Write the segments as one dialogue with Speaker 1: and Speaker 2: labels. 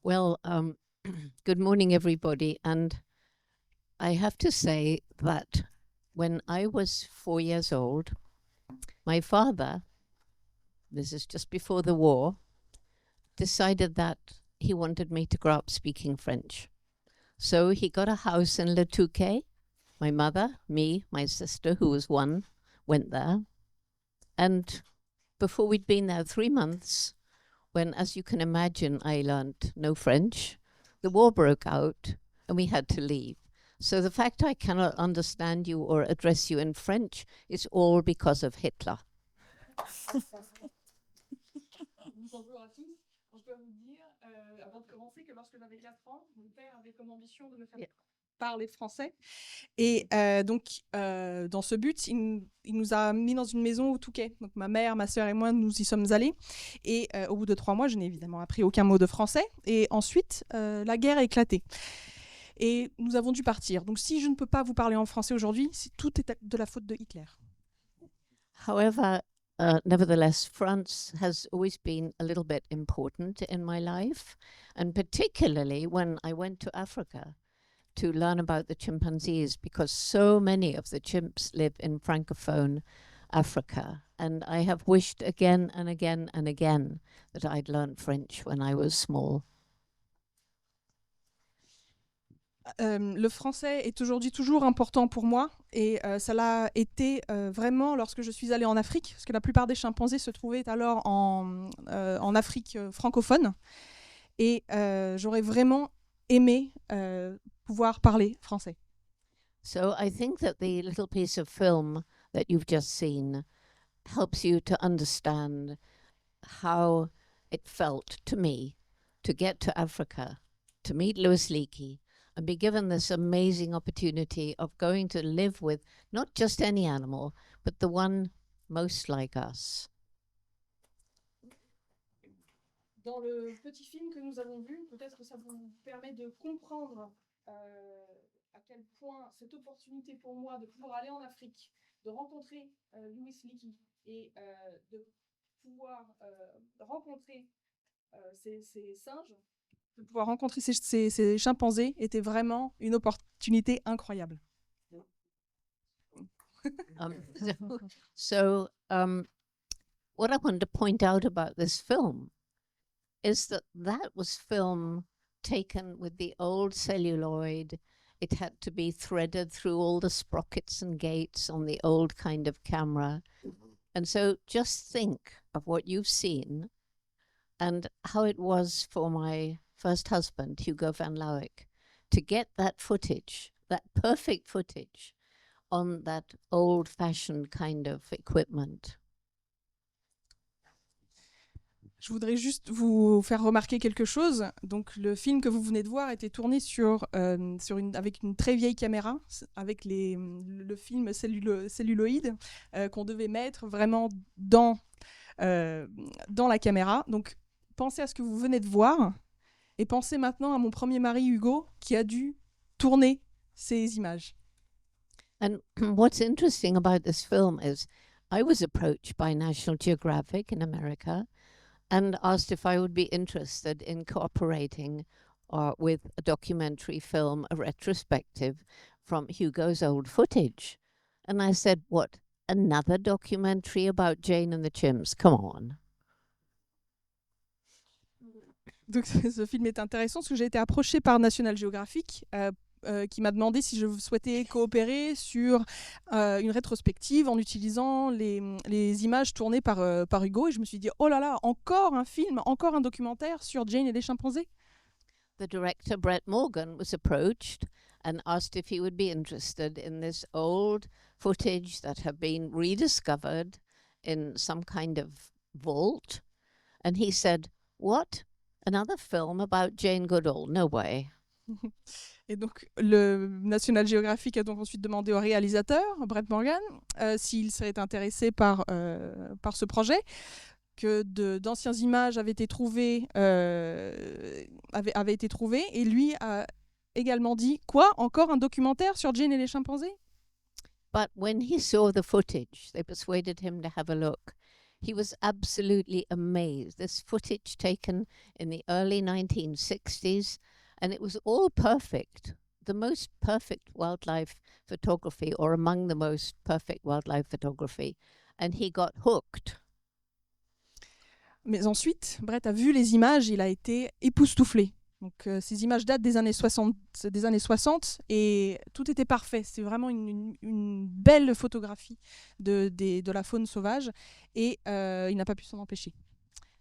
Speaker 1: Well, good morning, everybody. And I have to say that when I was 4 years old, my father, this is just before the war, decided that he wanted me to grow up speaking French. So he got a house in Le Touquet. My mother, me, my sister, who was 1, went there. And before we'd been there 3 months, when, as you can imagine, I learned no French, the war broke out and we had to leave. So the fact I cannot understand you or address you in French is all because of Hitler.
Speaker 2: Bonjour à tous. Je dois vous dire, avant de commencer, que lorsque j'avais 4 ans, mon père avait comme ambition de me faire parler français. Et dans ce but, il nous a mis dans une maison au Touquet. Donc ma mère, ma sœur et moi, nous y sommes allés. Et au bout de 3 mois, je n'ai évidemment appris aucun mot de français. Et ensuite, la guerre a éclaté. Et nous avons dû partir. Donc si je ne peux pas vous parler en français aujourd'hui, tout est de la faute de Hitler.
Speaker 1: However, nevertheless, France has always been a little bit important in my life, and particularly when I went to Africa to learn about the chimpanzees, because so many of the chimps live in Francophone Africa. And I have wished again and again and again that I'd learned French when I was small.
Speaker 2: Le français est aujourd'hui toujours important pour moi et ça l'a été vraiment lorsque je suis allée en Afrique, parce que la plupart des chimpanzés se trouvaient alors en Afrique francophone et j'aurais vraiment aimé pouvoir parler français.
Speaker 1: So I think that the little piece of film that you've just seen helps you to understand how it felt to me to get to Africa, to meet Louis Leakey, and be given this amazing opportunity of going to live with not just any animal, but the one most like us.
Speaker 2: Dans le petit film que nous avons vu, peut-être que ça vous permet de comprendre à quel point cette opportunité pour moi de pouvoir aller en Afrique, de rencontrer Louis Leakey et de pouvoir rencontrer ces singes, de pouvoir rencontrer ces chimpanzés était vraiment une opportunité incroyable.
Speaker 1: What I wanted to point out about this film is that was film taken with the old celluloid. It had to be threaded through all the sprockets and gates on the old kind of camera. And so just think of what you've seen and how it was for my first husband, Hugo van Lauwijk, to get that footage, that perfect footage, on that old-fashioned kind of equipment.
Speaker 2: Je voudrais juste vous faire remarquer quelque chose. Donc, le film que vous venez de voir était tourné avec une très vieille caméra, avec le film celluloïde qu'on devait mettre vraiment dans la caméra. Donc, pensez à ce que vous venez de voir et pensez maintenant à mon premier mari, Hugo, qui a dû tourner ces images.
Speaker 1: And what's interesting about this film is I was approached by National Geographic in America and asked if I would be interested in cooperating with a documentary film, a retrospective from Hugo's old footage. And I said, what, another documentary about Jane and the chimps? Come on.
Speaker 2: Donc ce film est intéressant parce que j'ai été approchée par National Geographic qui m'a demandé si je souhaitais coopérer sur une rétrospective en utilisant les images tournées par Hugo. Et je me suis dit, oh là là, encore un film, encore un documentaire sur Jane et les chimpanzés.
Speaker 1: The director, Brett Morgan, was approached and asked if he would be interested in this old footage that had been rediscovered in some kind of vault. And he said, what? Another film about Jane Goodall? No way.
Speaker 2: Et donc, le National Geographic a donc ensuite demandé au réalisateur, Brett Morgan, s'il serait intéressé par ce projet, que d'anciennes images avaient été trouvées, et lui a également dit, quoi, encore un documentaire sur Jane et les chimpanzés?
Speaker 1: But when he saw the footage, they persuaded him to have a look. He was absolutely amazed. This footage taken in the early 1960s, and it was all perfect. The most perfect wildlife photography, or among the most perfect wildlife photography. And he got hooked.
Speaker 2: Mais ensuite, Brett a vu les images, il a été époustouflé. Donc, ces images datent des années 60, et tout était parfait. C'est vraiment une belle photographie de la faune sauvage, et il n'a pas pu s'en empêcher.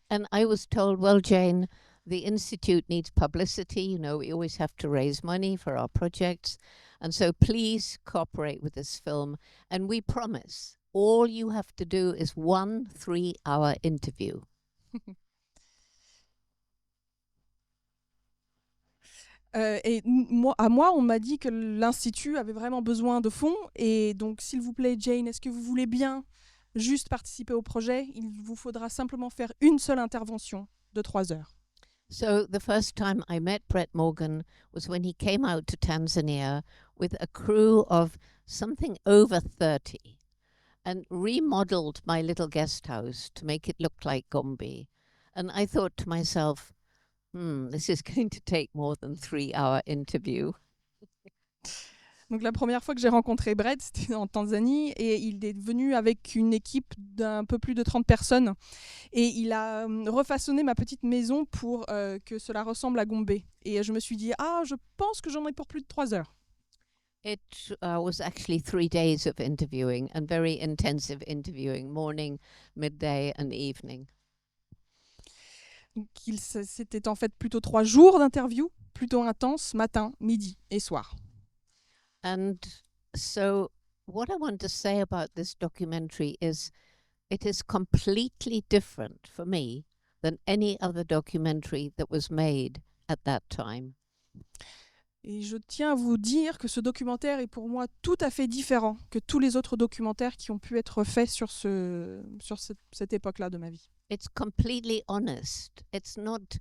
Speaker 1: And I was told, well, Jane, the Institute needs publicity. You know, we always have to raise money for our projects. And so please cooperate with this film. And we promise, all you have to do is 1 3-hour interview.
Speaker 2: À moi, on m'a dit que l'Institut avait vraiment besoin de fonds. Et donc, s'il vous plaît, Jane, est-ce que vous voulez bien juste participer au projet? Il vous faudra simplement faire une seule intervention de 3 heures.
Speaker 1: So the first time I met Brett Morgan was when he came out to Tanzania with a crew of something over 30 and remodeled my little guest house to make it look like Gombe. And I thought to myself, this is going to take more than 3-hour interview.
Speaker 2: Donc la première fois que j'ai rencontré Brett, c'était en Tanzanie, et il est venu avec une équipe d'un peu plus de 30 personnes, et il a refaçonné ma petite maison pour que cela ressemble à Gombe. Et je me suis dit, je pense que j'en ai pour plus de 3 heures.
Speaker 1: It was actually 3 days of interviewing, and very intensive interviewing, morning, midday and evening.
Speaker 2: Donc c'était en fait plutôt 3 jours d'interview, plutôt intense, matin, midi et soir.
Speaker 1: And so what I want to say about this documentary is it is completely different for me than any other documentary that was made at that time.
Speaker 2: Et je tiens à vous dire que ce documentaire est pour moi tout à fait différent que tous les autres documentaires qui ont pu être faits sur cette époque-là de ma vie.
Speaker 1: It's completely honest. It's not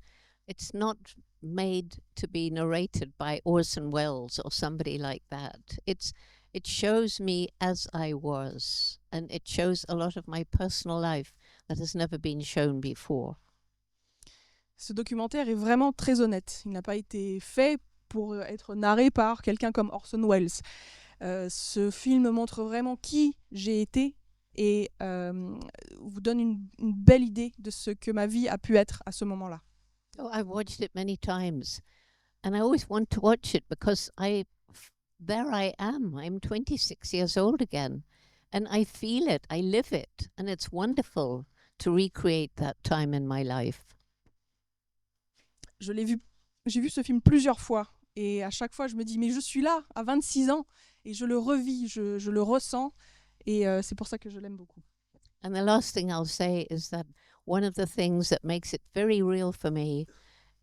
Speaker 1: made to be narrated by Orson Welles or somebody like that. It shows me as I was, and it shows a lot of my personal life that has never been shown before.
Speaker 2: Ce documentaire est vraiment très honnête. Il n'a pas été fait pour être narré par quelqu'un comme Orson Welles. Ce film montre vraiment qui j'ai été et vous donne une belle idée de ce que ma vie a pu être à ce moment-là.
Speaker 1: Oh, I've watched it many times, and I always want to watch it because there I am. I'm 26 years old again, and I feel it, I live it, and it's wonderful to recreate that time in my life.
Speaker 2: J'ai vu ce film plusieurs fois, et à chaque fois je me dis mais je suis là à 26 ans et je le revis, je le ressens, et c'est pour ça que je l'aime beaucoup.
Speaker 1: And the last thing I'll say is that one of the things that makes it very real for me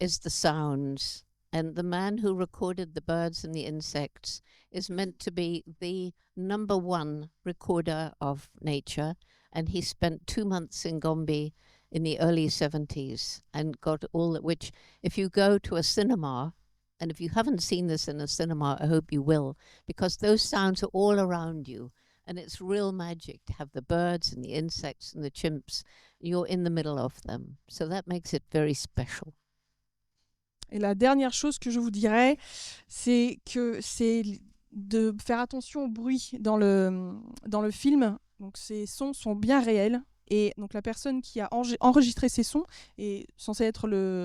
Speaker 1: is the sounds. And the man who recorded the birds and the insects is meant to be the #1 recorder of nature. And he spent 2 months in Gombe in the early 70s and got all that, which if you go to a cinema, and if you haven't seen this in a cinema, I hope you will, because those sounds are all around you. And it's real magic to have the birds and the insects and the chimps. You're in the middle of them. So that makes it very special.
Speaker 2: Et la dernière chose que je vous dirais, c'est de faire attention au bruit dans le film. Donc ces sons sont bien réels. Et donc la personne qui a enregistré ces sons est censée être le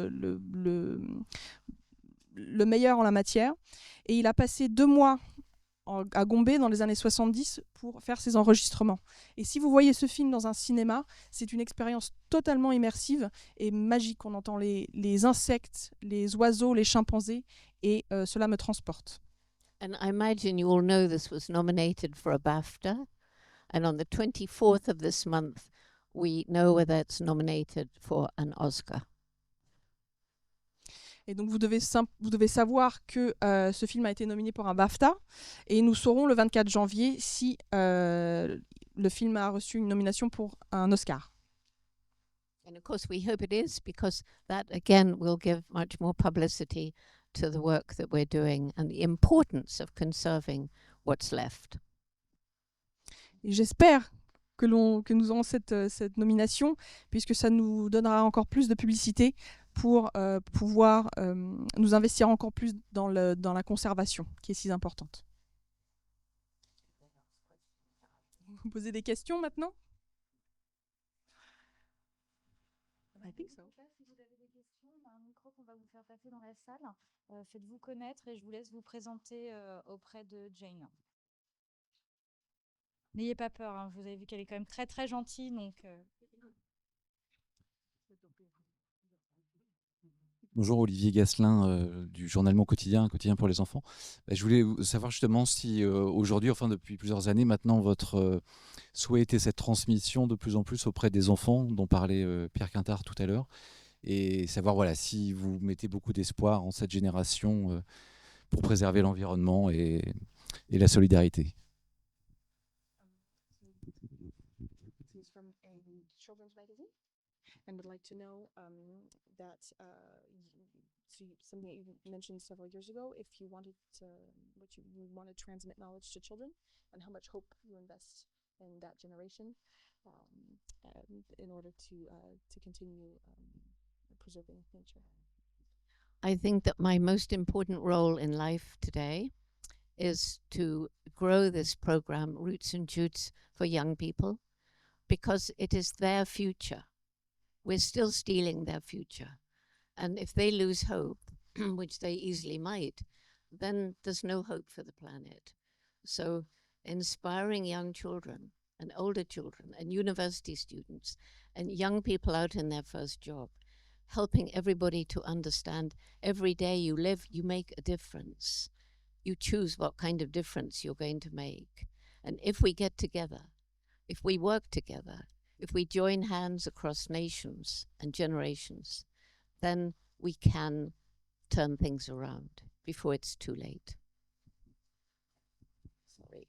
Speaker 2: meilleur en la matière. Et il a passé 2 mois à Gombe dans les années 70 pour faire ses enregistrements. Et si vous voyez ce film dans un cinéma, c'est une expérience totalement immersive et magique. On entend les insectes, les oiseaux, les chimpanzés, et cela me transporte.
Speaker 1: And I imagine you all know this was nominated for a BAFTA. And on the 24th of this month, we know whether it's nominated for an Oscar.
Speaker 2: Et donc vous devez savoir que ce film a été nominé pour un BAFTA, et nous saurons le 24 janvier si le film a reçu une nomination pour un Oscar.
Speaker 1: And of course we hope it is, because that again will give much more publicity to the work that we're doing and the importance of conserving what's left.
Speaker 2: Et j'espère que nous aurons cette nomination, puisque ça nous donnera encore plus de publicité pour pouvoir nous investir encore plus dans la conservation, qui est si importante. Vous posez des questions maintenant?
Speaker 3: I think so. Si vous avez des questions, on a un micro qu'on va vous faire passer dans la salle. Faites-vous connaître et je vous laisse vous présenter auprès de Jane. N'ayez pas peur, hein, vous avez vu qu'elle est quand même très très gentille. Donc,
Speaker 4: Bonjour, Olivier Gasselin du journal Mon Quotidien, un quotidien pour les enfants. Je voulais savoir justement si aujourd'hui, enfin depuis plusieurs années maintenant, votre souhait était cette transmission de plus en plus auprès des enfants dont parlait Pierre Quintard tout à l'heure, et savoir voilà, si vous mettez beaucoup d'espoir en cette génération pour préserver l'environnement et la solidarité.
Speaker 5: He's from a children's magazine and would like to know that something that you mentioned several years ago, if you wanted to, you want to transmit knowledge to children, and how much hope you invest in that generation in order to continue preserving nature.
Speaker 1: I think that my most important role in life today is to grow this program, Roots and Shoots, for young people, because it is their future. We're still stealing their future. And if they lose hope, which they easily might, then there's no hope for the planet. So inspiring young children and older children and university students and young people out in their first job, helping everybody to understand every day you live, you make a difference. You choose what kind of difference you're going to make. And if we get together, if we work together, if we join hands across nations and generations, then we can turn things around before it's too late. Sorry.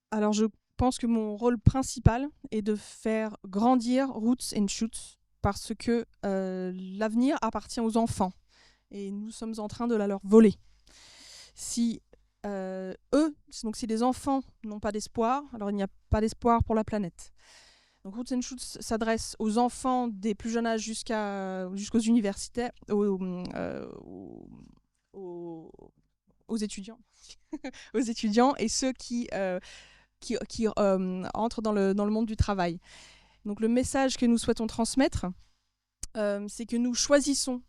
Speaker 2: Alors, je pense que mon rôle principal est de faire grandir Roots and Shoots, parce que l'avenir appartient aux enfants et nous sommes en train de la leur voler. Si donc si les enfants n'ont pas d'espoir, alors il n'y a pas d'espoir pour la planète. Donc Roots and Shoots s'adresse aux enfants des plus jeunes âges jusqu'aux universitaires, aux étudiants, aux étudiants et ceux qui entrent dans le monde du travail. Donc le message que nous souhaitons transmettre, c'est que nous choisissons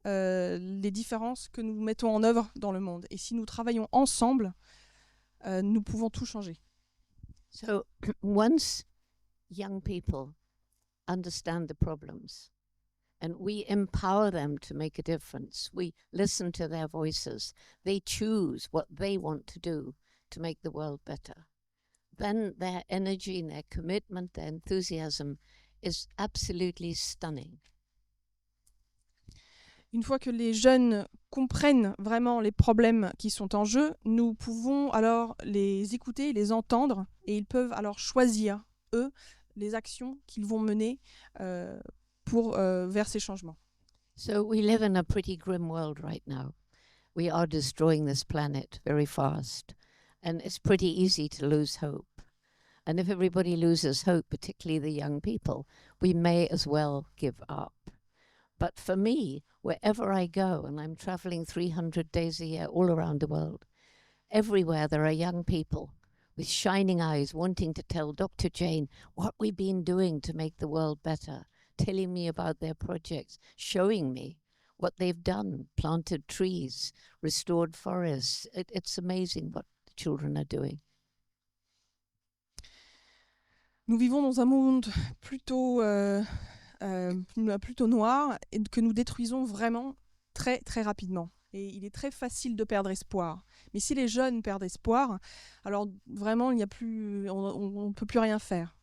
Speaker 2: les différences que nous mettons en œuvre dans le monde. Et si nous travaillons ensemble, nous pouvons tout changer.
Speaker 1: So once young people understand the problems and we empower them to make a difference, we listen to their voices, they choose what they want to do to make the world better, then their energy and their commitment, their enthusiasm is absolutely stunning.
Speaker 2: Une fois que les jeunes comprennent vraiment les problèmes qui sont en jeu, nous pouvons alors les écouter, les entendre, et ils peuvent alors choisir, eux, les actions qu'ils vont mener vers ces changements.
Speaker 1: So we live in a pretty grim world right now. We are destroying this planet very fast, and it's pretty easy to lose hope. And if everybody loses hope, particularly the young people, we may as well give up. But for me, wherever I go, and I'm traveling 300 days a year all around the world, everywhere there are young people with shining eyes wanting to tell Dr. Jane what we've been doing to make the world better, telling me about their projects, showing me what they've done, planted trees, restored forests. It's amazing what the children are doing.
Speaker 2: Nous vivons dans un monde plutôt noir et que nous détruisons vraiment très très rapidement. Et il est très facile de perdre espoir. Mais si les jeunes perdent espoir, alors vraiment on ne peut plus rien faire.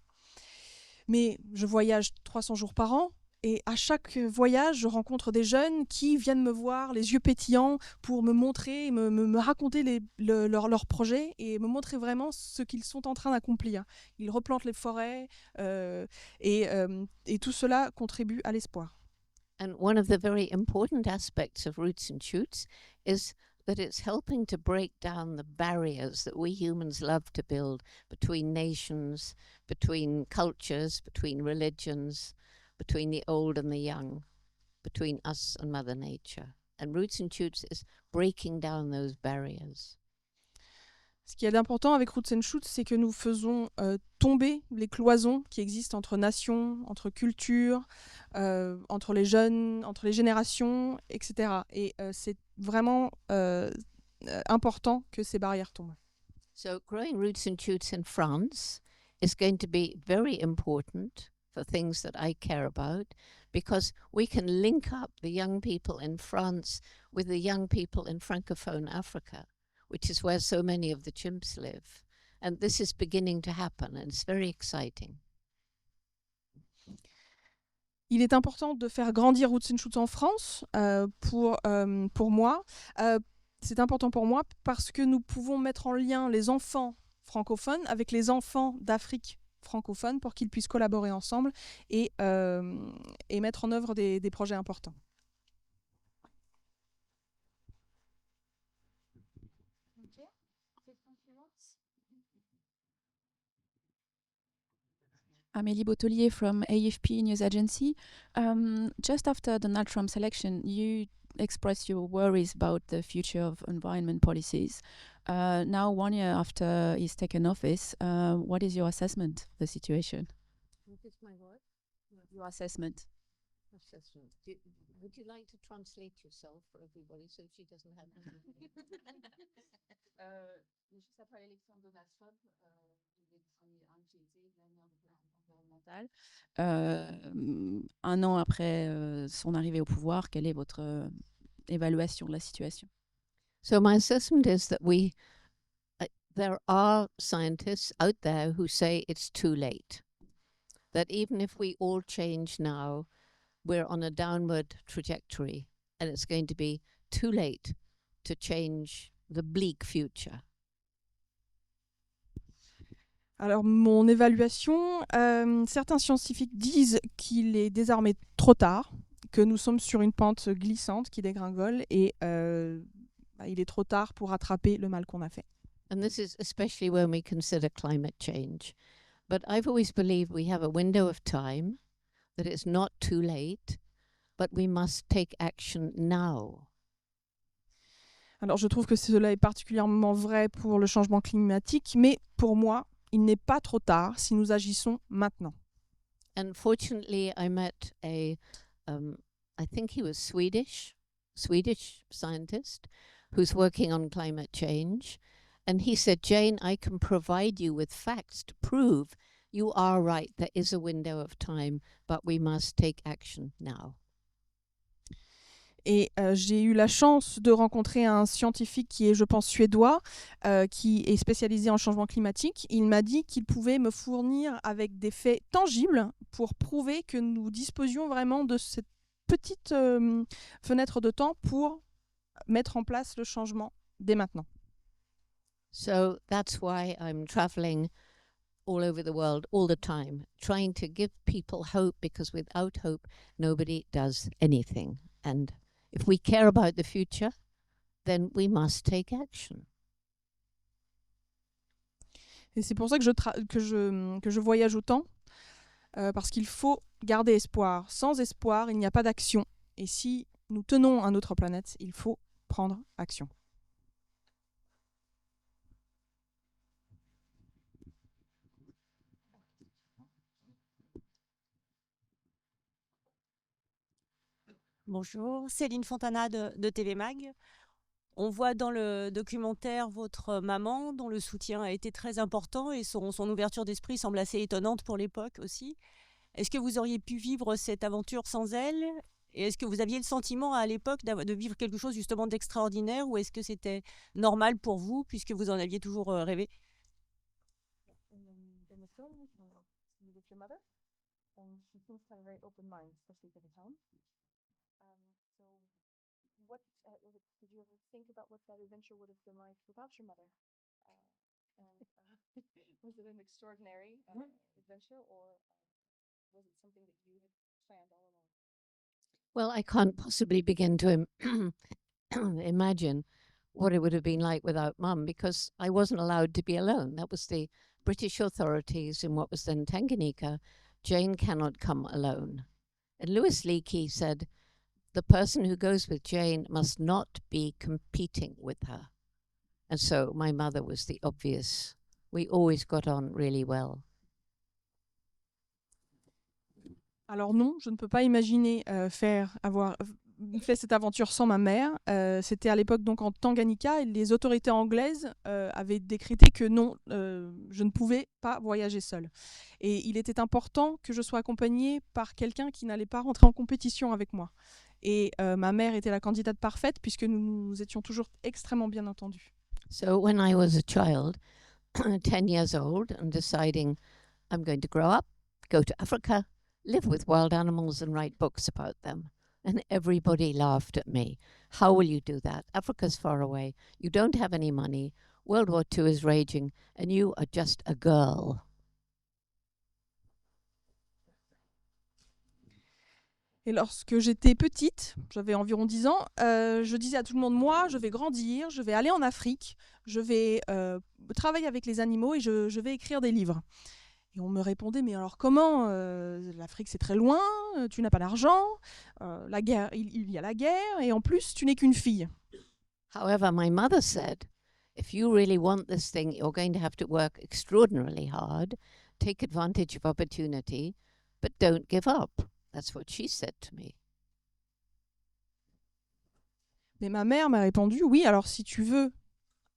Speaker 2: Mais je voyage 300 jours par an et à chaque voyage, je rencontre des jeunes qui viennent me voir les yeux pétillants pour me montrer, me raconter leurs projets et me montrer vraiment ce qu'ils sont en train d'accomplir. Ils replantent les forêts et tout cela contribue à l'espoir.
Speaker 1: And one of the very important aspects of Roots and Shoots is that it's helping to break down the barriers that we humans love to build between nations, between cultures, between religions, between the old and the young, between us and Mother Nature. And Roots and Shoots is breaking down those barriers.
Speaker 2: Ce qui est important avec Roots and Shoots, c'est que nous faisons tomber les cloisons qui existent entre nations, entre cultures, entre les jeunes, entre les générations, etc. Et c'est vraiment important que ces barrières tombent.
Speaker 1: So growing Roots and Shoots in France is going to be very important for things that I care about, because we can link up the young people in France with the young people in Francophone Africa, which is where so many of the chimps live. And this is beginning to happen, and it's very exciting.
Speaker 2: Il est important de faire grandir Roots and Shoots en France pour moi. C'est important pour moi parce que nous pouvons mettre en lien les enfants francophones avec les enfants d'Afrique francophone pour qu'ils puissent collaborer ensemble et mettre en œuvre des projets importants.
Speaker 6: Amélie Bottelier from AFP News Agency. Just after Donald Trump election, you expressed your worries about the future of environment policies. Now, 1 year after he's taken office, what is your assessment of the situation?
Speaker 1: What is my what?
Speaker 6: Your assessment.
Speaker 1: Assessment. Would you like to translate yourself for everybody so she doesn't have to?
Speaker 6: Juste après l'élection de Donald Trump, il est inquiété environnementale. 1 an après son arrivée au pouvoir, quelle est votre évaluation de la situation?
Speaker 1: So my assessment is that there are scientists out there who say it's too late. That even if we all change now, we're on a downward trajectory, and it's going to be too late to change the bleak future.
Speaker 2: Alors, mon évaluation, certains scientifiques disent qu'il est désormais trop tard, que nous sommes sur une pente glissante qui dégringole et il est trop tard pour rattraper le mal qu'on a fait.
Speaker 1: And this is especially when we consider climate change. But I've always believed we have a window of time, that it's not too late, but we must take action now.
Speaker 2: Alors, je trouve que cela est particulièrement vrai pour le changement climatique, mais pour moi, il n'est pas trop tard si nous agissons maintenant.
Speaker 1: And fortunately, I met I think he was Swedish scientist who's working on climate change. And he said, Jane, I can provide you with facts to prove you are right. There is a window of time, but we must take action now.
Speaker 2: Et j'ai eu la chance de rencontrer un scientifique qui est, je pense, suédois, qui est spécialisé en changement climatique. Il m'a dit qu'il pouvait me fournir avec des faits tangibles pour prouver que nous disposions vraiment de cette petite fenêtre de temps pour mettre en place le changement dès maintenant.
Speaker 1: So that's why I'm traveling all over the world all the time, trying to give people hope, because without hope, nobody does anything. And if we care about the future, then we must take action.
Speaker 2: Et c'est pour ça que je voyage autant, parce qu'il faut garder espoir. Sans espoir, il n'y a pas d'action. Et si nous tenons à notre planète, il faut prendre action.
Speaker 7: Bonjour, Céline Fontana de TV Mag. On voit dans le documentaire votre maman, dont le soutien a été très important et son ouverture d'esprit semble assez étonnante pour l'époque aussi. Est-ce que vous auriez pu vivre cette aventure sans elle? Et est-ce que vous aviez le sentiment à l'époque de vivre quelque chose justement d'extraordinaire, ou est-ce que c'était normal pour vous puisque vous en aviez toujours rêvé?
Speaker 5: What did you ever think about what that adventure would have been like without your mother? Was it an extraordinary adventure, or was it something that you had planned all along?
Speaker 1: Well, I can't possibly begin to imagine what it would have been like without Mum, because I wasn't allowed to be alone. That was the British authorities in what was then Tanganyika. Jane cannot come alone. And Louis Leakey said, the person who goes with Jane must not be competing with her. And so my mother was the obvious. We always got on really well.
Speaker 2: Alors non, je ne peux pas imaginer avoir fait cette aventure sans ma mère. C'était à l'époque donc en Tanganyika et les autorités anglaises avaient décrété que non, je ne pouvais pas voyager seule. Et il était important que je sois accompagnée par quelqu'un qui n'allait pas rentrer en compétition avec moi. Et ma mère était la candidate parfaite puisque nous étions toujours extrêmement bien entendus.
Speaker 1: So when I was a child, 10 years old, and deciding I'm going to grow up, go to Africa, live with wild animals and write books about them. And everybody laughed at me. How will you do that? Africa's far away. You don't have any money. World War II is raging, and you are just a girl.
Speaker 2: Et lorsque j'étais petite, j'avais environ 10 ans, je disais à tout le monde, moi, je vais grandir, je vais aller en Afrique, je vais travailler avec les animaux et je vais écrire des livres. Et on me répondait, mais alors comment l'Afrique, c'est très loin, tu n'as pas d'argent, la guerre, il y a la guerre, et en plus, tu n'es qu'une fille.
Speaker 1: However, my mother said, if you really want this thing, you're going to have to work extraordinarily hard, take advantage of opportunity, but don't give up. That's what she said to me.
Speaker 2: Mais ma mère m'a répondu, oui, alors si tu veux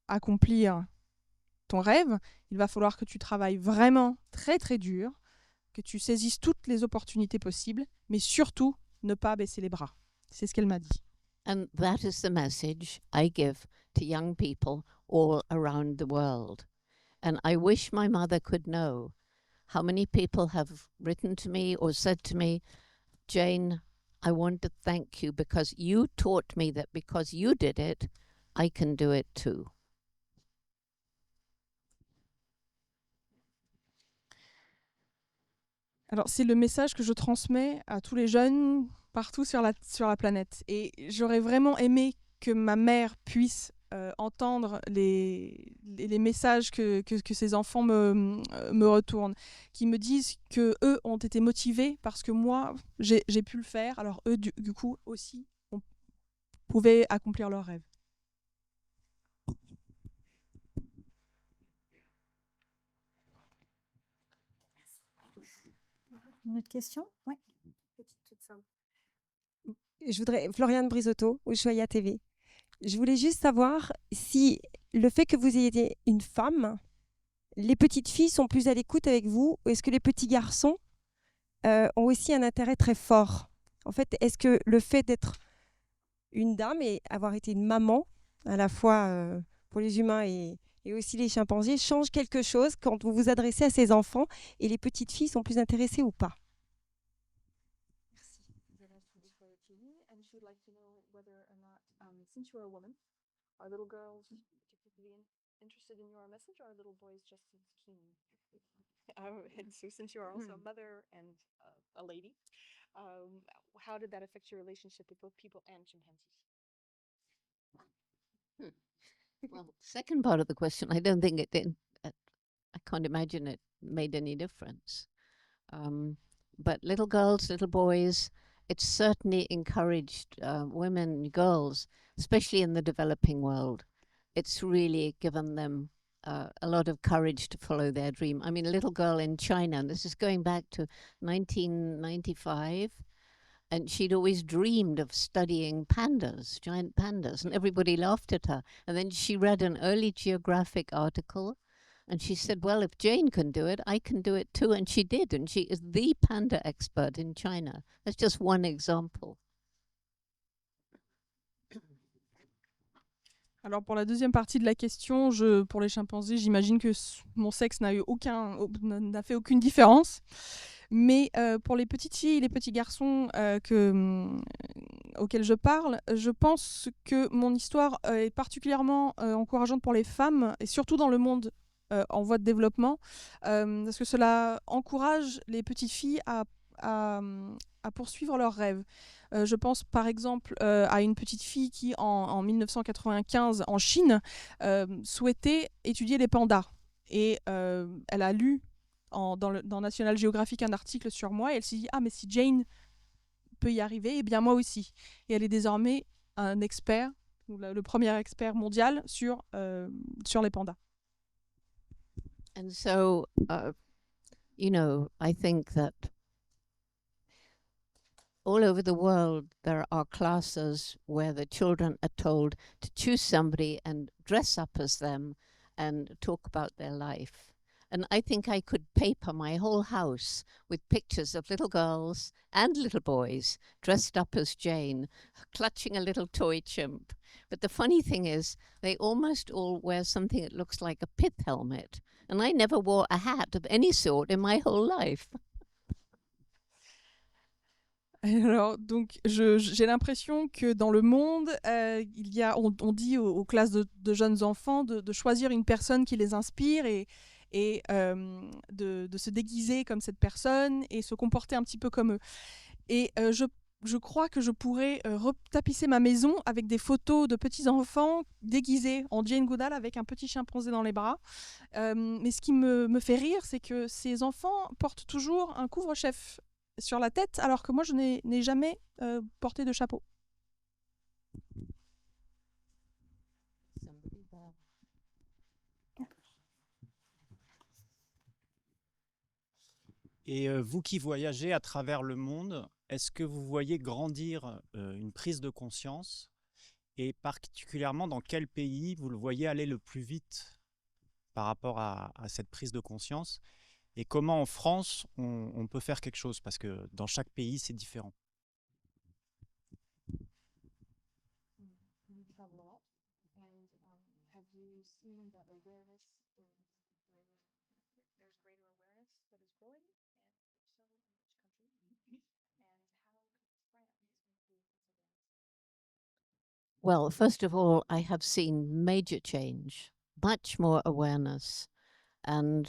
Speaker 2: accomplir ton rêve, il va falloir que tu travailles vraiment très très dur, que tu saisisses toutes les opportunités possibles, mais surtout ne pas baisser les bras. C'est ce qu'elle m'a dit.
Speaker 1: And that is the message I give to young people all around the world. And I wish my mother could know how many people have written to me or said to me, Jane, I want to thank you because you taught me that because you did it, I can do it too.
Speaker 2: Alors, c'est le message que je transmets à tous les jeunes partout sur la planète. Et j'aurais vraiment aimé que ma mère puisse entendre les messages que ces enfants me retournent, qui me disent qu'eux ont été motivés parce que moi, j'ai pu le faire. Alors eux, du coup, aussi, pouvaient accomplir leurs rêves.
Speaker 8: Une autre question? Oui.
Speaker 9: Petite, toute simple. Je voudrais, Floriane Brisotto, Ushuaïa TV. Je voulais juste savoir si le fait que vous ayez une femme, les petites filles sont plus à l'écoute avec vous, ou est-ce que les petits garçons ont aussi un intérêt très fort? En fait, est-ce que le fait d'être une dame et avoir été une maman, à la fois pour les humains et aussi les chimpanzés, change quelque chose quand vous vous adressez à ces enfants et les petites filles sont plus intéressées ou pas?
Speaker 5: Since you're a woman, are little girls particularly interested in your message, or are little boys just as keen? And so, since you are also a mother and a lady, how did that affect your relationship with both people and chimpanzees?
Speaker 1: Well, second part of the question, I don't think it did. I can't imagine it made any difference. But little girls, little boys, it's certainly encouraged women, girls, especially in the developing world. It's really given them a lot of courage to follow their dream. I mean, a little girl in China, and this is going back to 1995, and she'd always dreamed of studying pandas, giant pandas, and everybody laughed at her. And then she read an early Geographic article, and she said, well, if Jane can do it, I can do it too. And she did, and she is the panda expert in China. That's just one example.
Speaker 2: Alors pour la deuxième partie de la question, pour les chimpanzés, j'imagine que mon sexe n'a fait aucune différence. Mais pour les petites filles et les petits garçons auxquels je parle, je pense que mon histoire est particulièrement encourageante pour les femmes, et surtout dans le monde en voie de développement, parce que cela encourage les petites filles à à poursuivre leurs rêves. Je pense par exemple à une petite fille qui, en 1995, en Chine, souhaitait étudier les pandas. Et elle a lu dans National Geographic un article sur moi, et elle s'est dit « Ah, mais si Jane peut y arriver, eh bien moi aussi ». Et elle est désormais un expert, le premier expert mondial sur les pandas.
Speaker 1: And so, you know, I think that all over the world there are classes where the children are told to choose somebody and dress up as them and talk about their life. And I think I could paper my whole house with pictures of little girls and little boys dressed up as Jane, clutching a little toy chimp. But the funny thing is, they almost all wear something that looks like a pith helmet. And I never wore a hat of any sort in my whole life.
Speaker 2: Alors, donc, j'ai l'impression que dans le monde, on dit aux classes de jeunes enfants de choisir une personne qui les inspire et de se déguiser comme cette personne et se comporter un petit peu comme eux. Et je crois que je pourrais retapisser ma maison avec des photos de petits enfants déguisés en Jane Goodall avec un petit chimpanzé dans les bras. Mais ce qui me fait rire, c'est que ces enfants portent toujours un couvre-chef sur la tête, alors que moi, je n'ai jamais porté de chapeau.
Speaker 8: Et vous qui voyagez à travers le monde, est-ce que vous voyez grandir une prise de conscience? Et particulièrement, dans quel pays vous le voyez aller le plus vite par rapport à cette prise de conscience? Et comment en France, on peut faire quelque chose? Parce que dans chaque pays, c'est différent.
Speaker 1: Well, first of all, I have seen major change, much more awareness. And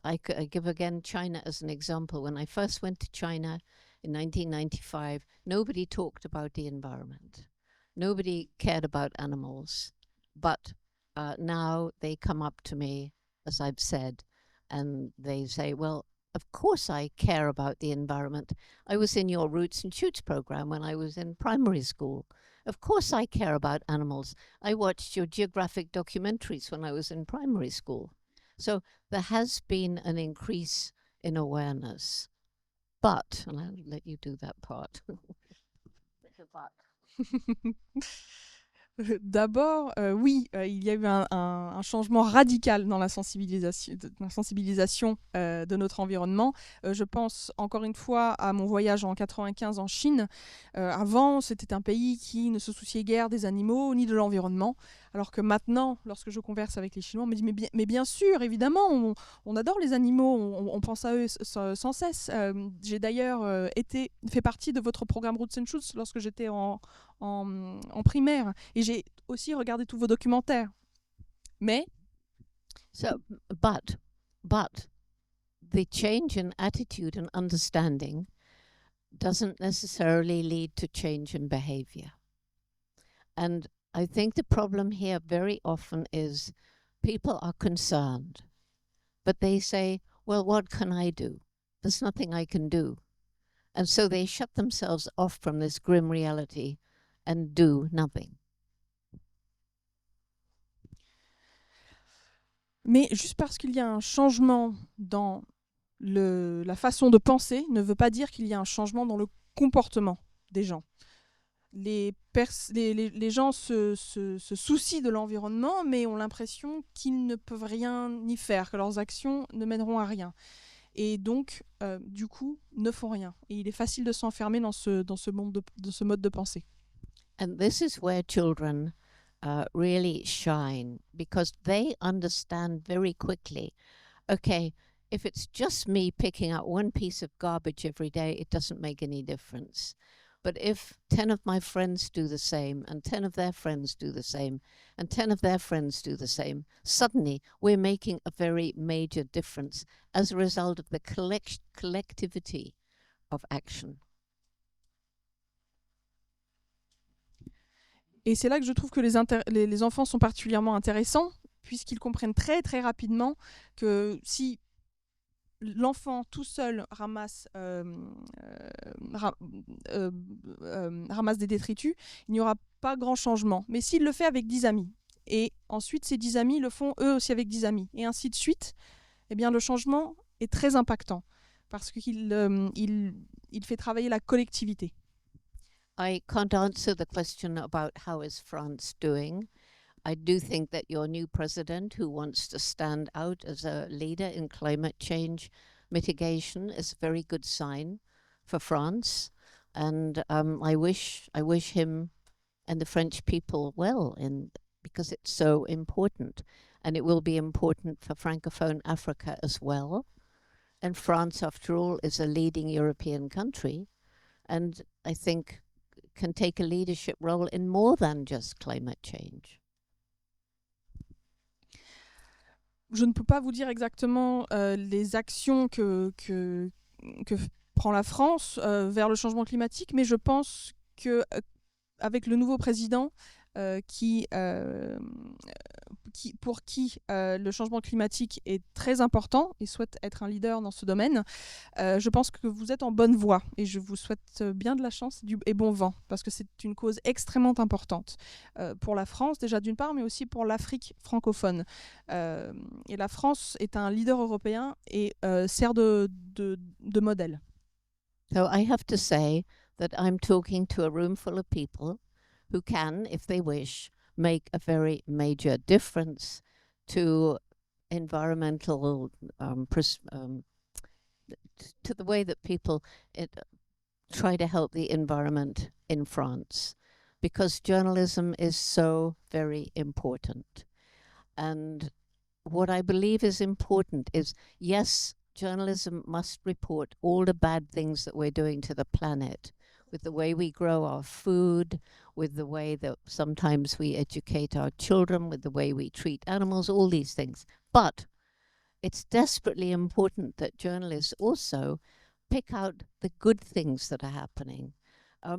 Speaker 1: I give again China as an example. When I first went to China in 1995, nobody talked about the environment. Nobody cared about animals. But now they come up to me, as I've said, and they say, well, of course I care about the environment. I was in your Roots and Shoots program when I was in primary school. Of course I care about animals. I watched your geographic documentaries when I was in primary school. So there has been an increase in awareness. But, and I'll let you do that part.
Speaker 2: D'abord, oui, il y a eu un changement radical dans la sensibilisation de notre environnement. Je pense encore une fois à mon voyage en 95 en Chine. Avant, c'était un pays qui ne se souciait guère des animaux ni de l'environnement. Alors que maintenant, lorsque je converse avec les Chinois, on me dit mais bien sûr, évidemment, on adore les animaux, on pense à eux sans cesse. J'ai d'ailleurs fait partie de votre programme Roots and Shoots lorsque j'étais en primaire. Et j'ai aussi regardé tous vos documentaires. Mais
Speaker 1: but the change in attitude and understanding doesn't necessarily lead to change in behavior. And I think the problem here very often is people are concerned, but they say, well, what can I do? There's nothing I can do. And so they shut themselves off from this grim reality and do nothing.
Speaker 2: Mais juste parce qu'il y a un changement dans la façon de penser ne veut pas dire qu'il y a un changement dans le comportement des gens. Les gens se soucient de l'environnement, mais ont l'impression qu'ils ne peuvent rien y faire, que leurs actions ne mèneront à rien. Et donc, du coup, ne font rien. Et il est facile de s'enfermer dans ce mode de pensée.
Speaker 1: And this is where children really shine, because they understand very quickly, okay, if it's just me picking up one piece of garbage every day, it doesn't make any difference. But if 10 of my friends do the same, and 10 of their friends do the same, and 10 of their friends do the same, suddenly we're making a very major difference as a result of the collectivity of action.
Speaker 2: Et c'est là que je trouve que les enfants sont particulièrement intéressants, puisqu'ils comprennent très très rapidement que si l'enfant tout seul ramasse des détritus, il n'y aura pas grand changement. Mais s'il le fait avec 10 amis, et ensuite ces 10 amis le font eux aussi avec 10 amis, et ainsi de suite, eh bien le changement est très impactant, parce qu'il fait travailler la collectivité.
Speaker 1: I can't answer the question about how is France doing. I do think that your new president, who wants to stand out as a leader in climate change mitigation, is a very good sign for France. And I wish him and the French people well, because it's so important. And it will be important for Francophone Africa as well. And France, after all, is a leading European country, and I think can take a leadership role in more than just climate change.
Speaker 2: Je ne peux pas vous dire exactement les actions que prend la France vers le changement climatique, mais je pense que avec le nouveau président pour qui le changement climatique est très important et souhaite être un leader dans ce domaine, je pense que vous êtes en bonne voie et je vous souhaite bien de la chance et bon vent, parce que c'est une cause extrêmement importante pour la France déjà d'une part, mais aussi pour l'Afrique francophone. Et la France est un leader européen et sert de modèle.
Speaker 1: So I have to say that I'm talking to a room full of people who can, if they wish, make a very major difference to environmental, to the way that people try to help the environment in France, because journalism is so very important. And what I believe is important is, yes, journalism must report all the bad things that we're doing to the planet, with the way we grow our food, with the way that sometimes we educate our children, with the way we treat animals, all these things. But it's desperately important that journalists also pick out the good things that are happening.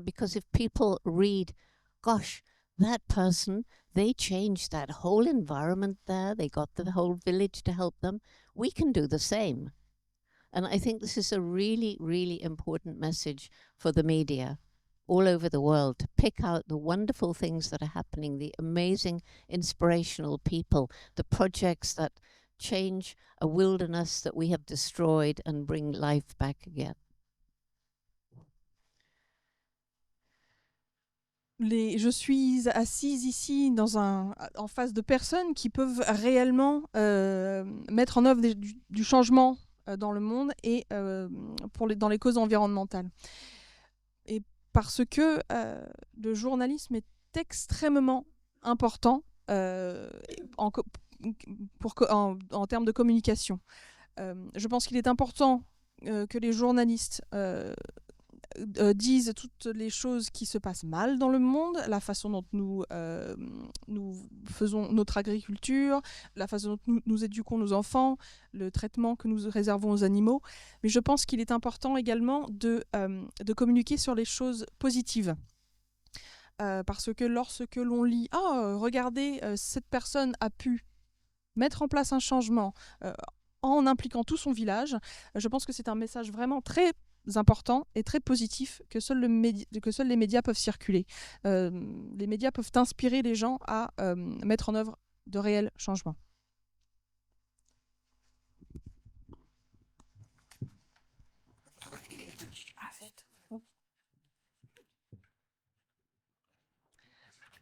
Speaker 1: Because if people read, gosh, that person, they changed that whole environment there, they got the whole village to help them, we can do the same. And I think this is a really, really important message for the media all over the world, to pick out the wonderful things that are happening, the amazing, inspirational people, the projects that change a wilderness that we have destroyed and bring life back again.
Speaker 2: Je suis assise ici en face de personnes qui peuvent réellement mettre en œuvre du changement dans le monde et dans les causes environnementales. Et parce que le journalisme est extrêmement important en termes de communication. Je pense qu'il est important que les journalistes disent toutes les choses qui se passent mal dans le monde, la façon dont nous faisons notre agriculture, la façon dont nous éduquons nos enfants, le traitement que nous réservons aux animaux. Mais je pense qu'il est important également de communiquer sur les choses positives. Parce que lorsque l'on lit « Ah, regardez, cette personne a pu mettre en place un changement en impliquant tout son village », je pense que c'est un message vraiment très important et très positif que seuls les médias peuvent circuler. Les médias peuvent inspirer les gens à mettre en œuvre de réels changements.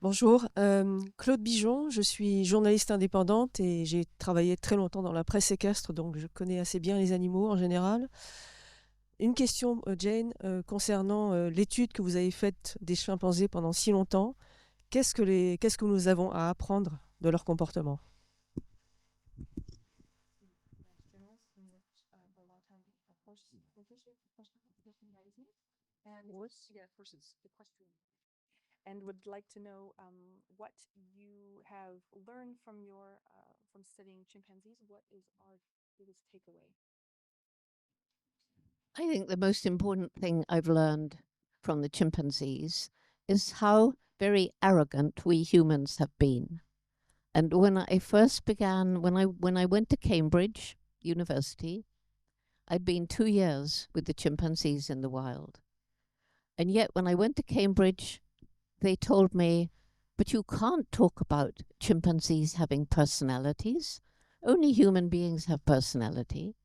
Speaker 10: Bonjour, Claude Bijon, je suis journaliste indépendante et j'ai travaillé très longtemps dans la presse équestre, donc je connais assez bien les animaux en général. Une question, Jane, concernant l'étude que vous avez faite des chimpanzés pendant si longtemps. Qu'est-ce que nous avons à apprendre de leur comportement ?
Speaker 5: And would like to know what you have learned from studying chimpanzees. What is our biggest takeaway?
Speaker 1: I think the most important thing I've learned from the chimpanzees is how very arrogant we humans have been. And when I first began, when I went to Cambridge University, I'd been 2 years with the chimpanzees in the wild. And yet when I went to Cambridge, they told me, but you can't talk about chimpanzees having personalities. Only human beings have personality.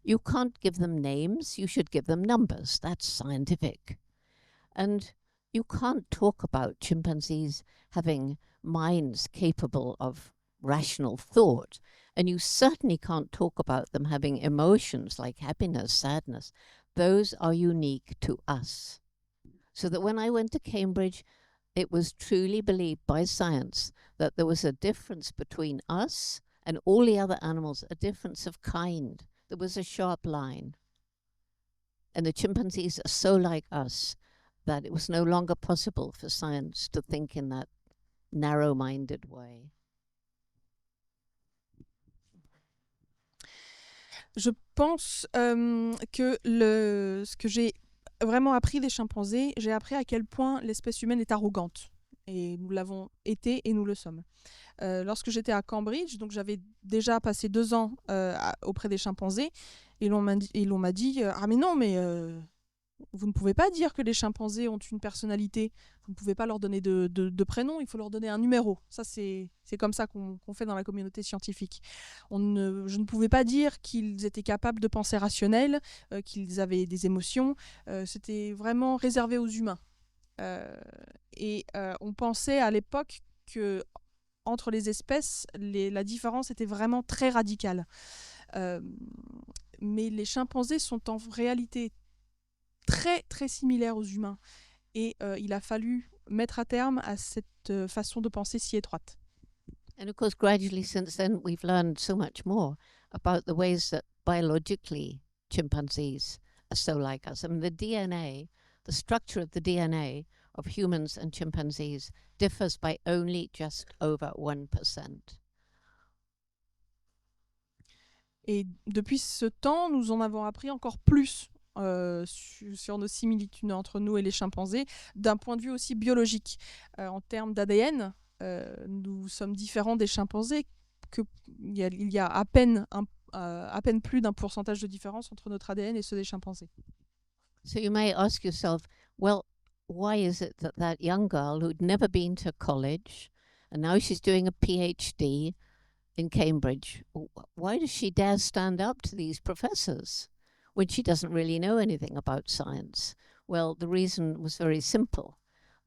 Speaker 1: You can't give them names, you should give them numbers. That's scientific. And you can't talk about chimpanzees having minds capable of rational thought. And you certainly can't talk about them having emotions like happiness, sadness. Those are unique to us. So that when I went to Cambridge, it was truly believed by science that there was a difference between us and all the other animals, a difference of kind. There was a sharp line. And the chimpanzees are so like us that it was no longer possible for science to think in that narrow-minded way.
Speaker 2: Je pense que ce que j'ai vraiment appris des chimpanzés, j'ai appris à quel point l'espèce humaine est arrogante. Et nous l'avons été et nous le sommes. Lorsque j'étais à Cambridge, donc j'avais déjà passé 2 ans auprès des chimpanzés, et l'on m'a dit ah mais non, mais vous ne pouvez pas dire que les chimpanzés ont une personnalité, vous ne pouvez pas leur donner de prénom, il faut leur donner un numéro. Ça, c'est comme ça qu'on fait dans la communauté scientifique. Je ne pouvais pas dire qu'ils étaient capables de pensée rationnelle, qu'ils avaient des émotions. C'était vraiment réservé aux humains. On pensait à l'époque que entre les espèces, la différence était vraiment très radicale. Mais les chimpanzés sont en réalité très très similaires aux humains. Et il a fallu mettre à terme à cette façon de penser si étroite.
Speaker 1: And of course, gradually since then, we've learned so much more about the ways that biologically chimpanzees are so like us. I mean, the structure of the DNA of humans and chimpanzees differs by only just over 1%.
Speaker 2: Et depuis ce temps, nous en avons appris encore plus sur nos similitudes entre nous et les chimpanzés, d'un point de vue aussi biologique. En termes d'ADN, nous sommes différents des chimpanzés. Il y a à peine plus d'un pourcentage de différence entre notre ADN et ceux des chimpanzés.
Speaker 1: So you may ask yourself, well, why is it that that young girl who'd never been to college, and now she's doing a PhD in Cambridge, why does she dare stand up to these professors when she doesn't really know anything about science? Well, the reason was very simple,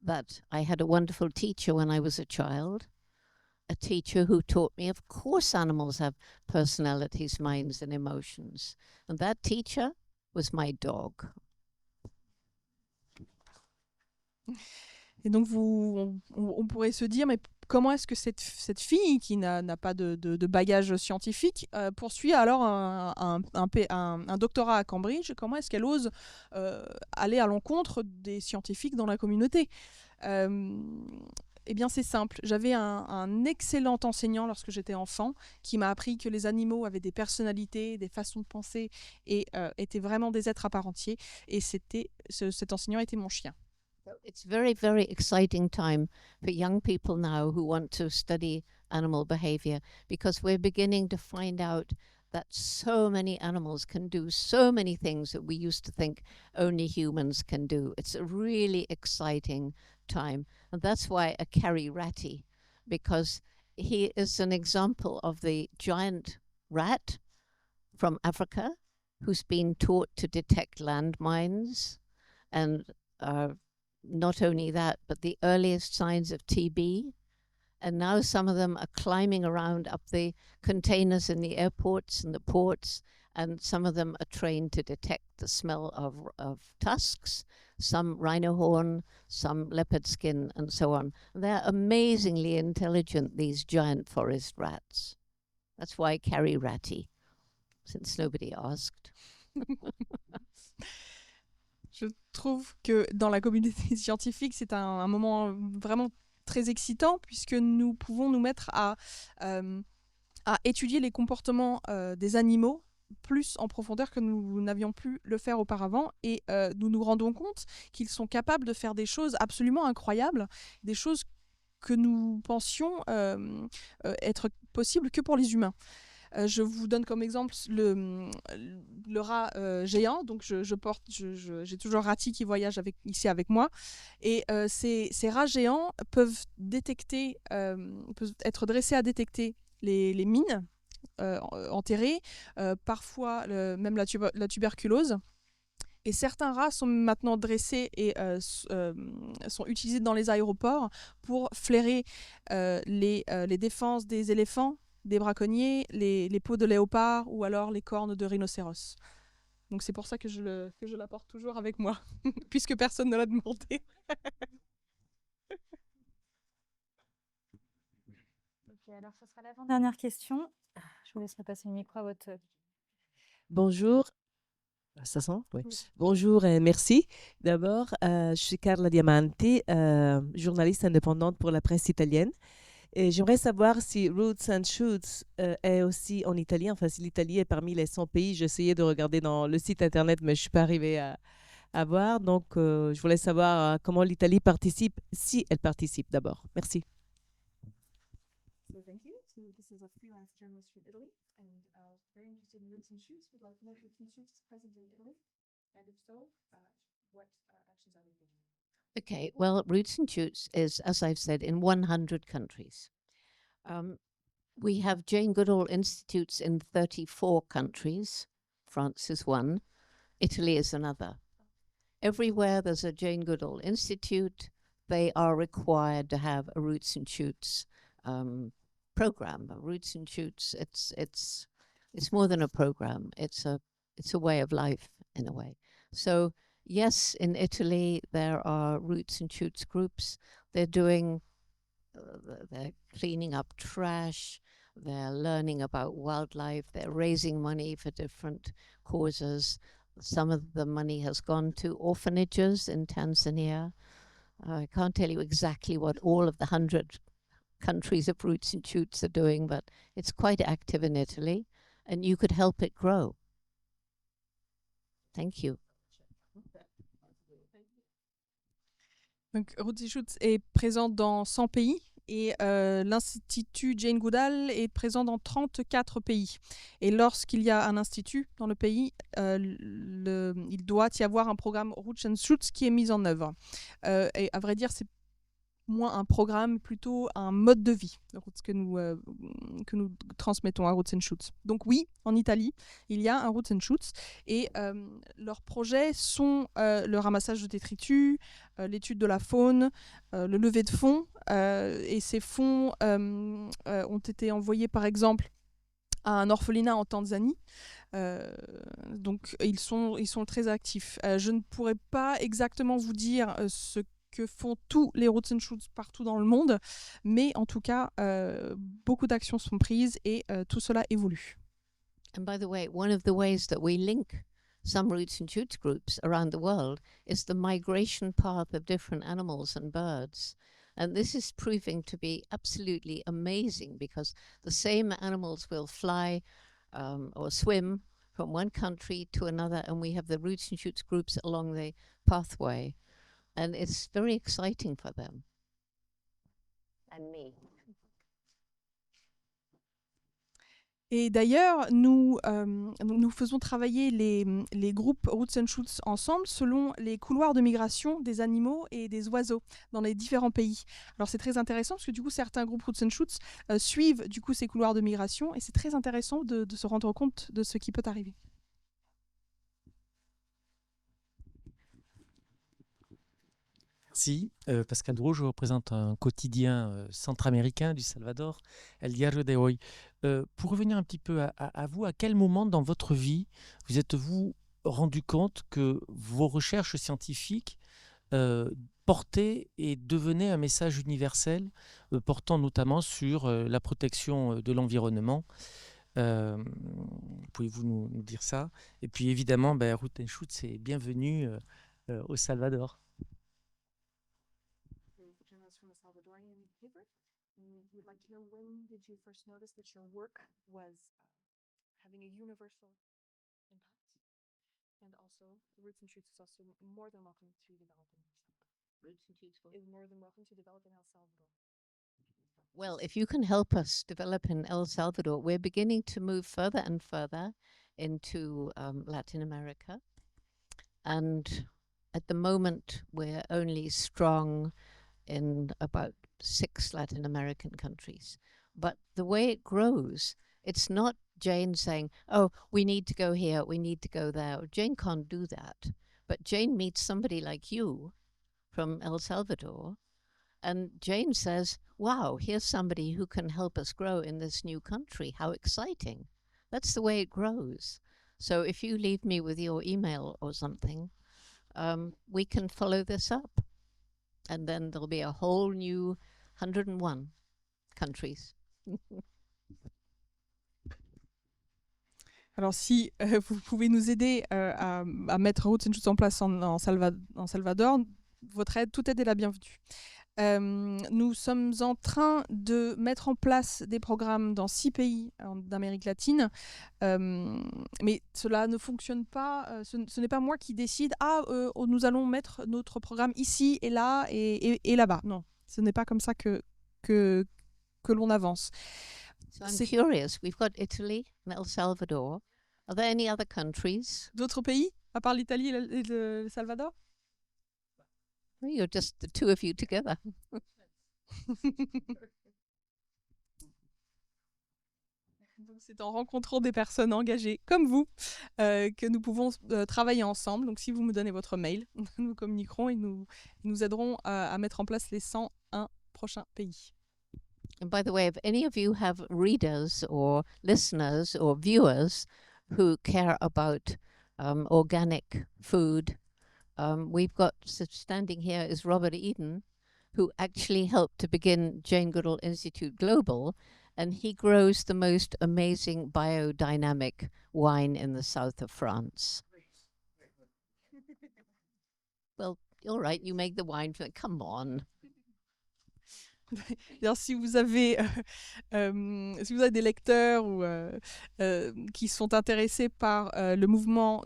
Speaker 1: that I had a wonderful teacher when I was a child, a teacher who taught me, of course, animals have personalities, minds, and emotions. And that teacher was my dog.
Speaker 2: Et donc, on pourrait se dire, mais comment est-ce que cette fille qui n'a pas de bagage scientifique poursuit alors un doctorat à Cambridge? Comment est-ce qu'elle ose aller à l'encontre des scientifiques dans la communauté? Eh bien, c'est simple. J'avais un excellent enseignant lorsque j'étais enfant qui m'a appris que les animaux avaient des personnalités, des façons de penser et étaient vraiment des êtres à part entière. Et cet enseignant était mon chien.
Speaker 1: It's very, very exciting time for young people now who want to study animal behavior, because we're beginning to find out that so many animals can do so many things that we used to think only humans can do. It's a really exciting time. And that's why I carry Ratty, because he is an example of the giant rat from Africa who's been taught to detect landmines, and not only that, but the earliest signs of TB. And now some of them are climbing around up the containers in the airports and the ports, and some of them are trained to detect the smell of tusks, some rhino horn, some leopard skin, and so on. They're amazingly intelligent, these giant forest rats. That's why I carry Ratty, since nobody asked.
Speaker 2: Je trouve que dans la communauté scientifique, c'est un moment vraiment très excitant, puisque nous pouvons nous mettre à étudier les comportements des animaux plus en profondeur que nous n'avions pu le faire auparavant. Et nous nous rendons compte qu'ils sont capables de faire des choses absolument incroyables, des choses que nous pensions être possibles que pour les humains. Je vous donne comme exemple le rat géant. Donc j'ai toujours Rati qui voyage ici avec moi. Et ces rats géants peuvent être dressés à détecter les mines enterrées, parfois même la tuberculose. Et certains rats sont maintenant dressés et sont utilisés dans les aéroports pour flairer les défenses des éléphants, des braconniers, les peaux de léopard ou alors les cornes de rhinocéros. Donc c'est pour ça que je l'apporte toujours avec moi, puisque personne ne l'a demandé.
Speaker 3: Ok, alors ce sera l'avant-dernière question. Je vous laisserai passer le micro à votre...
Speaker 11: Bonjour. Ça sent? Oui. Bonjour et merci. D'abord, je suis Carla Diamanti, journaliste indépendante pour la presse italienne. Et j'aimerais savoir si Roots and Shoots est aussi en italien. Enfin, si l'Italie est parmi les 100 pays. J'ai essayé de regarder dans le site internet, mais je ne suis pas arrivée à voir. Donc, je voulais savoir comment l'Italie participe, si elle participe d'abord. Merci.
Speaker 5: So thank you. So this is a freelance journalist from Italy, and very interested in roots and shoots. Would like to know if roots and shoots is present in Italy, and if so, what actions are they taking?
Speaker 1: Okay, well, Roots and Shoots is, as I've said, in 100 countries. We have Jane Goodall institutes in 34 countries. France is one. Italy is another. Everywhere there's a Jane Goodall Institute, they are required to have a Roots and Shoots program. Roots and Shoots, it's more than a program. It's a way of life in a way. So yes, in Italy there are Roots and Shoots groups. They're doing, they're cleaning up trash. They're learning about wildlife. They're raising money for different causes. Some of the money has gone to orphanages in Tanzania. I can't tell you exactly what all of the 100 countries of Roots and Shoots are doing, but it's quite active in Italy, and you could help it grow. Thank you.
Speaker 2: Donc, Roots and Shoots est présent dans 100 pays. Et l'Institut Jane Goodall est présent dans 34 pays. Et lorsqu'il y a un institut dans le pays, il doit y avoir un programme Roots and Shoots qui est mis en œuvre. Et à vrai dire, c'est moins un programme, plutôt un mode de vie que nous transmettons à Roots and Shoots. Donc oui, en Italie, il y a un Roots and Shoots et leurs projets sont le ramassage de détritus, l'étude de la faune, le lever de fonds. Et ces fonds ont été envoyés par exemple à un orphelinat en Tanzanie. Donc ils sont très actifs. Je ne pourrais pas exactement vous dire ce que font tous les Roots and Shoots partout dans le monde, mais en tout cas, beaucoup d'actions sont prises et tout cela évolue.
Speaker 1: And by the way, one of the ways that we link some Roots and Shoots groups around the world is the migration path of different animals and birds. And this is proving to be absolutely amazing because the same animals will fly or swim from one country to another, and we have the Roots and Shoots groups along the pathway. And it's very exciting for them. And me.
Speaker 2: Et d'ailleurs, nous faisons travailler les groupes Roots and Shoots ensemble selon les couloirs de migration des animaux et des oiseaux dans les différents pays. Alors c'est très intéressant parce que du coup certains groupes Roots and Shoots suivent du coup ces couloirs de migration et c'est très intéressant de se rendre compte de ce qui peut arriver.
Speaker 12: Merci. Pascal Drouot, je représente un quotidien centra-américain du Salvador, El Diario de Hoy. Pour revenir un petit peu à vous, à quel moment dans votre vie vous êtes-vous rendu compte que vos recherches scientifiques portaient et devenaient un message universel, portant notamment sur la protection de l'environnement? Pouvez-vous nous dire ça? Et puis évidemment, Roots and Shoots, c'est bienvenue au Salvador.
Speaker 5: From a Salvadorian paper. We'd like to know, when did you first notice that your work was having a universal And also, Roots and Shoots is also more than welcome to develop in El Salvador. Roots and Shoots is more than welcome to develop in El Salvador.
Speaker 1: Well, if you can help us develop in El Salvador, we're beginning to move further and further into Latin America. And at the moment, we're only strong in about 6 Latin American countries. But the way it grows, it's not Jane saying, oh, we need to go here, we need to go there. Jane can't do that. But Jane meets somebody like you from El Salvador, and Jane says, wow, here's somebody who can help us grow in this new country. How exciting. That's the way it grows. So if you leave me with your email or something, we can follow this up. And then there'll be a whole new 101 countries.
Speaker 2: Alors, si vous pouvez nous aider à mettre Roots and Shoots en place en Salvador, votre aide, toute aide est la bienvenue. Nous sommes en train de mettre en place des programmes dans 6 pays d'Amérique latine, mais cela ne fonctionne pas. Ce n'est pas moi qui décide, nous allons mettre notre programme ici et là et là-bas. Non, ce n'est pas comme ça que l'on avance.
Speaker 1: So I'm curious, we've got Italy and El Salvador. Are there any other countries?
Speaker 2: D'autres pays, à part l'Italie et le Salvador?
Speaker 1: You're just the two of you together.
Speaker 2: Donc, c'est en rencontrant des personnes engagées comme vous que nous pouvons travailler ensemble. Donc, si vous me donnez votre mail, nous communiquerons et nous aiderons à mettre en place les 101 prochains pays.
Speaker 1: And by the way, if any of you have readers or listeners or viewers who care about organic food, we've got, standing here is Robert Eden, who actually helped to begin Jane Goodall Institute Global, and he grows the most amazing biodynamic wine in the south of France. Well, all right, you make the wine. Come on.
Speaker 2: Si vous avez des lecteurs ou qui sont intéressés par le mouvement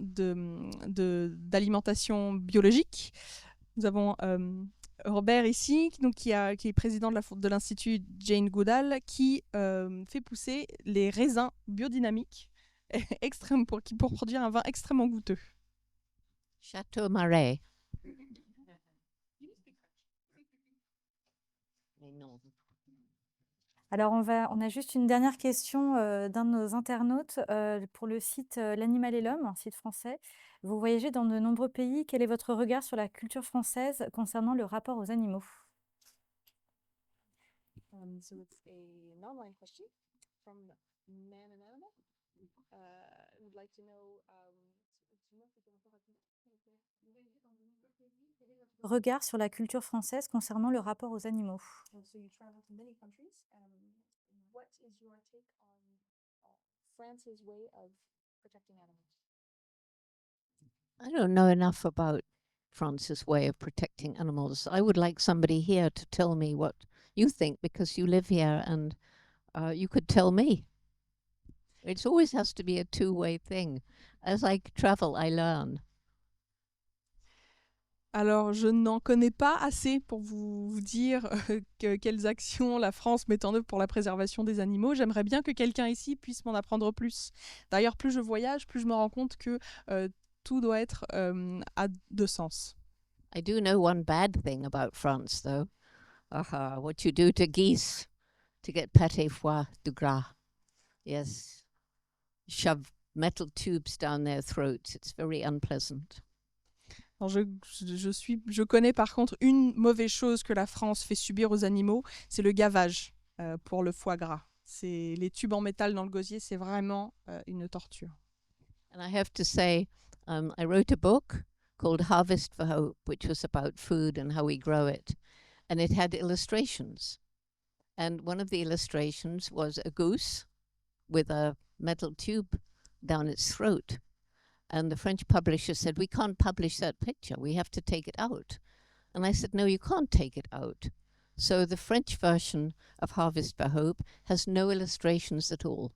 Speaker 2: d'alimentation biologique, nous avons Robert ici, qui est président de l'Institut Jane Goodall, qui fait pousser les raisins biodynamiques pour produire un vin extrêmement goûteux.
Speaker 1: Château Marais.
Speaker 3: Alors, on a juste une dernière question d'un de nos internautes pour le site L'Animal et l'Homme, un site français. Vous voyagez dans de nombreux pays. Quel est votre regard sur la culture française concernant le rapport aux animaux?
Speaker 5: So it's an online question from Man and Animal. I would like to know
Speaker 3: Regard sur la culture française concernant le rapport aux animaux.
Speaker 5: So you travel to many countries. What is your take on France's way of protecting animals?
Speaker 1: I don't know enough about France's way of protecting animals. I would like somebody here to tell me what you think, because you live here and you could tell me. It always has to be a two-way thing. As I travel, I learn.
Speaker 2: Alors, je n'en connais pas assez pour vous dire quelles actions la France met en œuvre pour la préservation des animaux. J'aimerais bien que quelqu'un ici puisse m'en apprendre plus. D'ailleurs, plus je voyage, plus je me rends compte que tout doit être à 2 sens.
Speaker 1: I do know one bad thing about France, though. What you do to geese to get pâté foie de gras. Yes. Shove metal tubes down their throats. It's very unpleasant.
Speaker 2: Alors je connais par contre une mauvaise chose que la France fait subir aux animaux, c'est le gavage pour le foie gras. C'est les tubes en métal dans le gosier, c'est vraiment une torture.
Speaker 1: And I have to say, I wrote a book called Harvest for Hope, which was about food and how we grow it. And it had illustrations. And one of the illustrations was a goose with a metal tube down its throat. And the French publisher said, we can't publish that picture. We have to take it out. And I said, no, you can't take it out. So the French version of Harvest for Hope has no illustrations at all.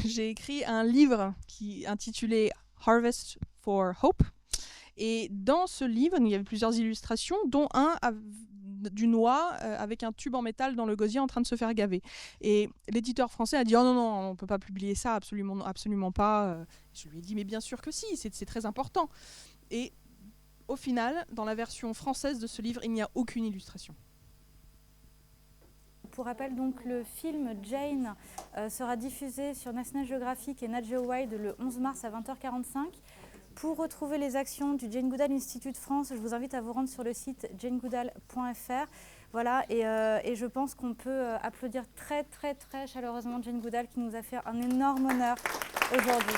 Speaker 2: j'ai écrit un livre qui intitulé Harvest for Hope. Et dans ce livre, il y avait plusieurs illustrations, dont un d'une oie avec un tube en métal dans le gosier en train de se faire gaver. Et l'éditeur français a dit « Oh non, non, on ne peut pas publier ça, absolument pas. » Je lui ai dit « Mais bien sûr que si, c'est très important. » Et au final, dans la version française de ce livre, il n'y a aucune illustration.
Speaker 3: Pour rappel, donc, le film Jane sera diffusé sur National Geographic et Nat Geo Wild le 11 mars à 20h45. Pour retrouver les actions du Jane Goodall Institute France, je vous invite à vous rendre sur le site janegoodall.fr. Voilà, et je pense qu'on peut applaudir très chaleureusement Jane Goodall qui nous a fait un énorme honneur aujourd'hui.